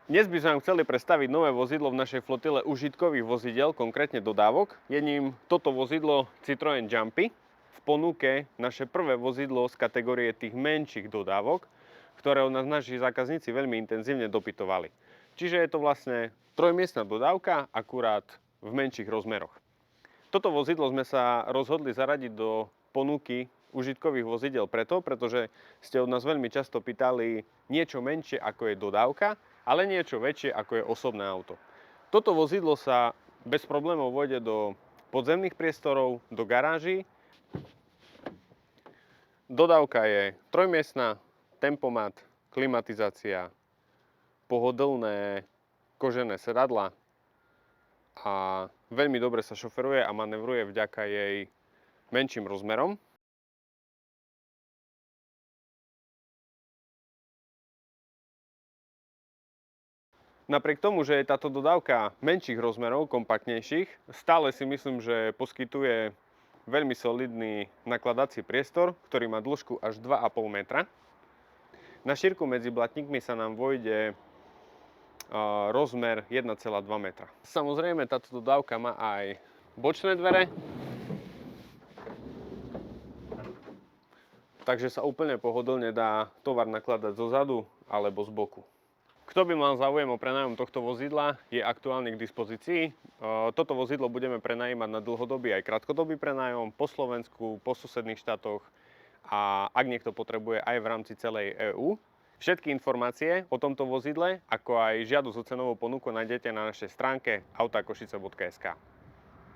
Dnes by sme vám chceli predstaviť nové vozidlo v našej flotile užitkových vozidel, konkrétne dodávok. Je ním toto vozidlo Citroën Jumpy. V ponuke naše prvé vozidlo z kategórie tých menších dodávok, ktoré od nás naši zákazníci veľmi intenzívne dopytovali. Čiže je to vlastne trojmiestna dodávka, akurát v menších rozmeroch. Toto vozidlo sme sa rozhodli zaradiť do ponuky užitkových vozidel pretože ste od nás veľmi často pýtali niečo menšie ako je dodávka, ale niečo väčšie ako je osobné auto. Toto vozidlo sa bez problémov vojde do podzemných priestorov, do garáží. Dodávka je trojmiestna, tempomat, klimatizácia, pohodlné kožené sedadlá a veľmi dobre sa šoferuje a manevruje vďaka jej menším rozmerom. Napriek tomu, že je táto dodávka menších rozmerov, kompaktnejších, stále si myslím, že poskytuje veľmi solidný nakladací priestor, ktorý má dĺžku až 2,5 metra. Na šírku medzi blatníkmi sa nám vojde rozmer 1,2 metra. Samozrejme, táto dodávka má aj bočné dvere, takže sa úplne pohodlne dá tovar nakladať zozadu alebo z boku. Kto by mal záujem o prenájom tohto vozidla, je aktuálne k dispozícii. Toto vozidlo budeme prenajímať na dlhodobý aj krátkodobý prenájom po Slovensku, po susedných štátoch a ak niekto potrebuje aj v rámci celej EÚ. Všetky informácie o tomto vozidle, ako aj žiadosť o cenovú ponuku nájdete na našej stránke autakošice.sk.